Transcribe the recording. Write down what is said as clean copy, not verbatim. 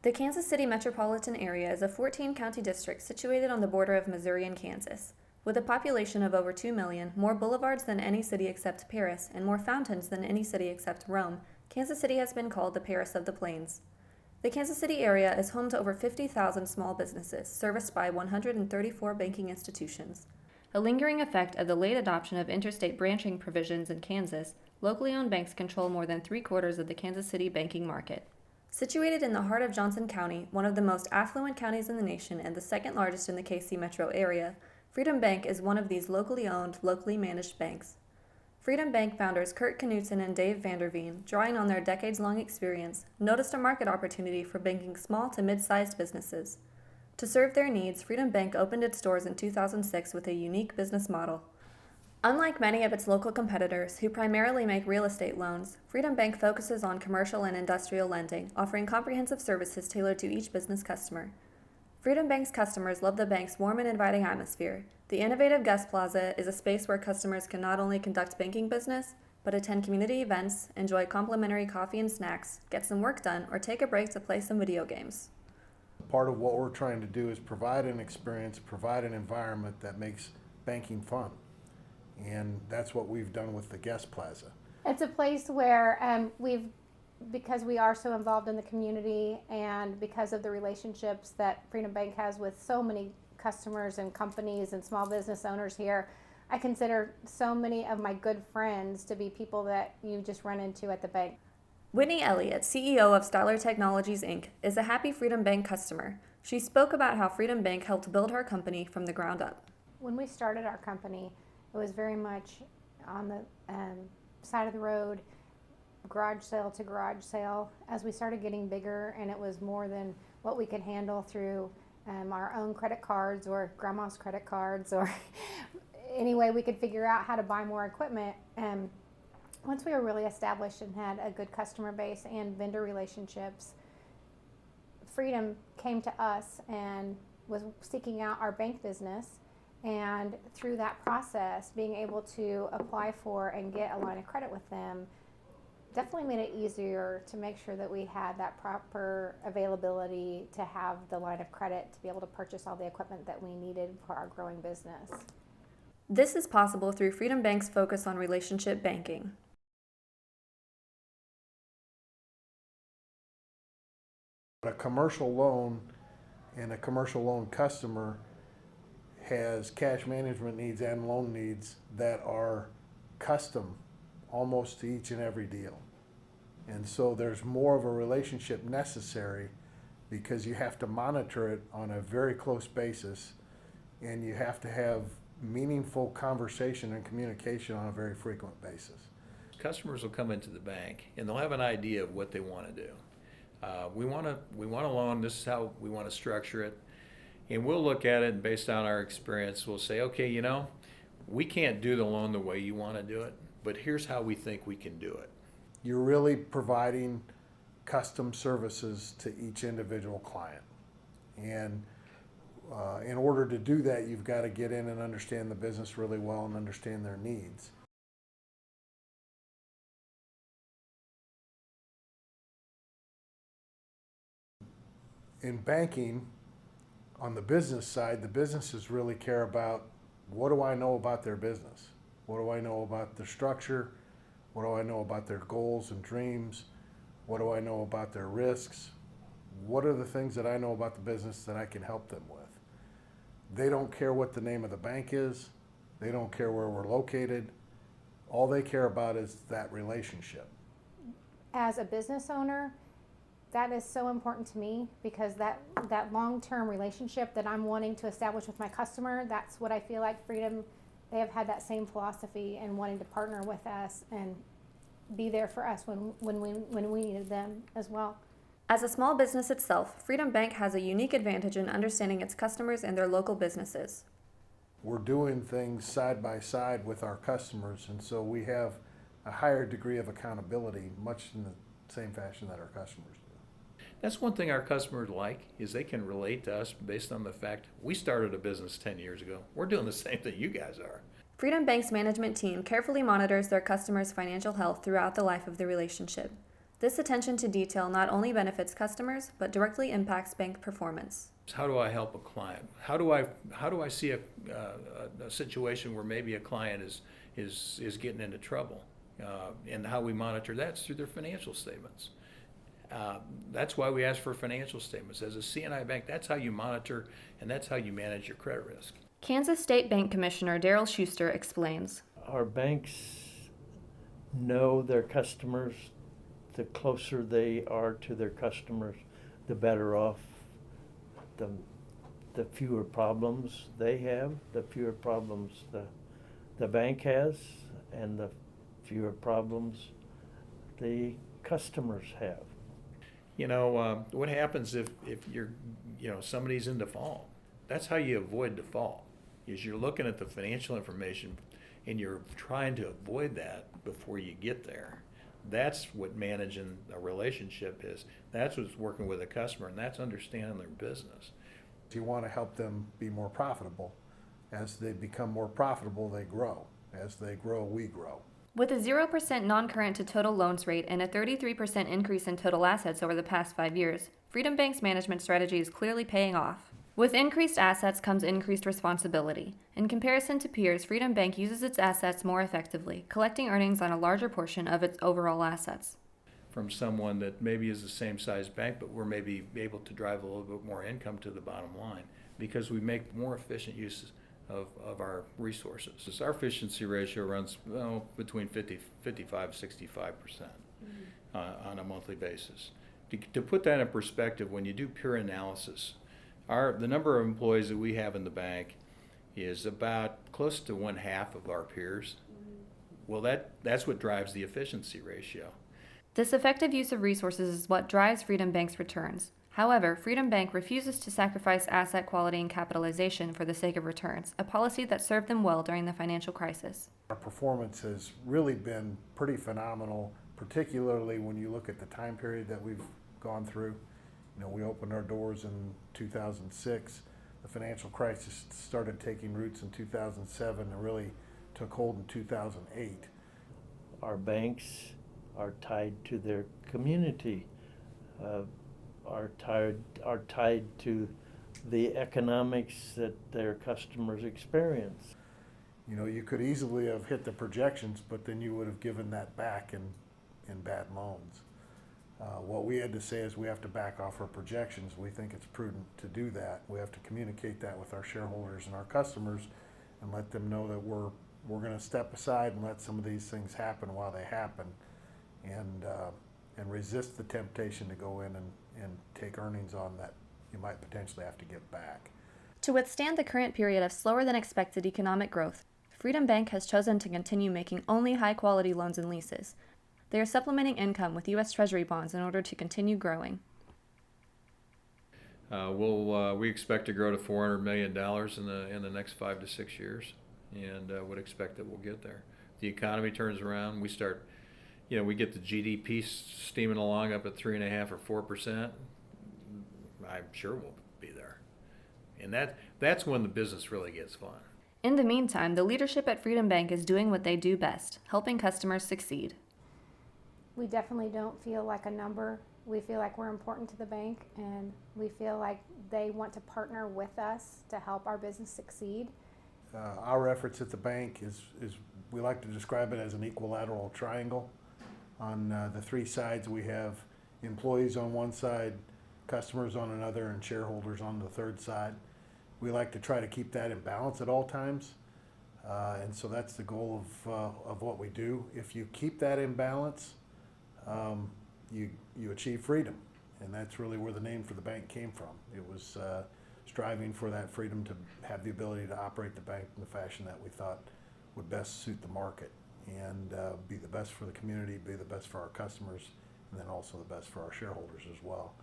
The Kansas City metropolitan area is a 14-county district situated on the border of Missouri and Kansas. With a population of over 2 million, more boulevards than any city except Paris, and more fountains than any city except Rome, Kansas City has been called the Paris of the Plains. The Kansas City area is home to over 50,000 small businesses, serviced by 134 banking institutions. A lingering effect of the late adoption of interstate branching provisions in Kansas, locally owned banks control more than three-quarters of the Kansas City banking market. Situated in the heart of Johnson County, one of the most affluent counties in the nation and the second largest in the KC metro area, Freedom Bank is one of these locally owned, locally managed banks. Freedom Bank founders Kurt Knutson and Dave Vanderveen, drawing on their decades-long experience, noticed a market opportunity for banking small to mid-sized businesses. To serve their needs, Freedom Bank opened its doors in 2006 with a unique business model. Unlike many of its local competitors, who primarily make real estate loans, Freedom Bank focuses on commercial and industrial lending, offering comprehensive services tailored to each business customer. Freedom Bank's customers love the bank's warm and inviting atmosphere. The innovative Guest Plaza is a space where customers can not only conduct banking business, but attend community events, enjoy complimentary coffee and snacks, get some work done, or take a break to play some video games. Part of what we're trying to do is provide an experience, provide an environment that makes banking fun. And that's what we've done with the Guest Plaza. It's a place where because we are so involved in the community and because of the relationships that Freedom Bank has with so many customers and companies and small business owners here, I consider so many of my good friends to be people that you just run into at the bank. Whitney Elliott, CEO of Styler Technologies, Inc., is a happy Freedom Bank customer. She spoke about how Freedom Bank helped build her company from the ground up. When we started our company, it was very much on the side of the road, garage sale to garage sale. As we started getting bigger and it was more than what we could handle through our own credit cards or grandma's credit cards or any way we could figure out how to buy more equipment. Once we were really established and had a good customer base and vendor relationships, Freedom came to us and was seeking out our bank business. And through that process, being able to apply for and get a line of credit with them definitely made it easier to make sure that we had that proper availability to have the line of credit to be able to purchase all the equipment that we needed for our growing business. This is possible through Freedom Bank's focus on relationship banking. A commercial loan and a commercial loan customer has cash management needs and loan needs that are custom almost to each and every deal. And so there's more of a relationship necessary because you have to monitor it on a very close basis and you have to have meaningful conversation and communication on a very frequent basis. Customers will come into the bank and they'll have an idea of what they want to do. We want a loan, this is how we want to structure it. And we'll look at it and based on our experience, we'll say, okay, we can't do the loan the way you want to do it, but here's how we think we can do it. You're really providing custom services to each individual client. And in order to do that, you've got to get in and understand the business really well and understand their needs. In banking, on the business side, the businesses really care about what do I know about their business? What do I know about their structure? What do I know about their goals and dreams? What do I know about their risks? What are the things that I know about the business that I can help them with? They don't care what the name of the bank is. They don't care where we're located. All they care about is that relationship. As a business owner, that is so important to me because that long-term relationship that I'm wanting to establish with my customer, that's what I feel like Freedom, they have had that same philosophy and wanting to partner with us and be there for us when we needed them as well. As a small business itself, Freedom Bank has a unique advantage in understanding its customers and their local businesses. We're doing things side by side with our customers, and so we have a higher degree of accountability, much in the same fashion that our customers do. That's one thing our customers like, is they can relate to us based on the fact we started a business 10 years ago. We're doing the same thing you guys are. Freedom Bank's management team carefully monitors their customers' financial health throughout the life of the relationship. This attention to detail not only benefits customers, but directly impacts bank performance. How do I help a client? How do I see a situation where maybe a client is getting into trouble? And how we monitor that's through their financial statements. That's why we ask for financial statements. As a C&I bank, that's how you monitor and that's how you manage your credit risk. Kansas State Bank Commissioner Daryl Schuster explains. Our banks know their customers. The closer they are to their customers, the better off. The fewer problems they have, the fewer problems the bank has, and the fewer problems the customers have. You know, what happens if somebody's in default? That's how you avoid default, is you're looking at the financial information and you're trying to avoid that before you get there. That's what managing a relationship is. That's what's working with a customer, and that's understanding their business. You want to help them be more profitable. As they become more profitable, they grow. As they grow, we grow. With a 0% non-current to total loans rate and a 33% increase in total assets over the past 5 years, Freedom Bank's management strategy is clearly paying off. With increased assets comes increased responsibility. In comparison to peers, Freedom Bank uses its assets more effectively, collecting earnings on a larger portion of its overall assets. From someone that maybe is the same size bank, but we're maybe able to drive a little bit more income to the bottom line because we make more efficient use of our resources. Our efficiency ratio runs between 55-65% on a monthly basis. To put that in perspective, when you do pure analysis, the number of employees that we have in the bank is about close to 1/2 of our peers. Well, that's what drives the efficiency ratio. This effective use of resources is what drives Freedom Bank's returns. However, Freedom Bank refuses to sacrifice asset quality and capitalization for the sake of returns, a policy that served them well during the financial crisis. Our performance has really been pretty phenomenal, particularly when you look at the time period that we've gone through. You know, we opened our doors in 2006. The financial crisis started taking roots in 2007 and really took hold in 2008. Our banks are tied to their community, are tied to the economics that their customers experience. You know, you could easily have hit the projections, but then you would have given that back in bad loans. What we had to say is we have to back off our projections. We think it's prudent to do that. We have to communicate that with our shareholders and our customers and let them know that we're going to step aside and let some of these things happen while they happen, and resist the temptation to go in and take earnings on that you might potentially have to give back. To withstand the current period of slower than expected economic growth, Freedom Bank has chosen to continue making only high-quality loans and leases. They are supplementing income with U.S. Treasury bonds in order to continue growing. We expect to grow to $400 million in the next 5 to 6 years, and would expect that we'll get there. The economy turns around. We get the GDP steaming along up at 3.5 or 4%. I'm sure we'll be there, and that's when the business really gets fun. In the meantime, the leadership at Freedom Bank is doing what they do best, helping customers succeed. We definitely don't feel like a number. We feel like we're important to the bank, and we feel like they want to partner with us to help our business succeed. Our efforts at the bank is we like to describe it as an equilateral triangle. On the three sides, we have employees on one side, customers on another, and shareholders on the third side. We like to try to keep that in balance at all times, and so that's the goal of what we do. If you keep that in balance, you achieve freedom, and that's really where the name for the bank came from. It was striving for that freedom to have the ability to operate the bank in the fashion that we thought would best suit the market and be the best for the community, be the best for our customers, and then also the best for our shareholders as well.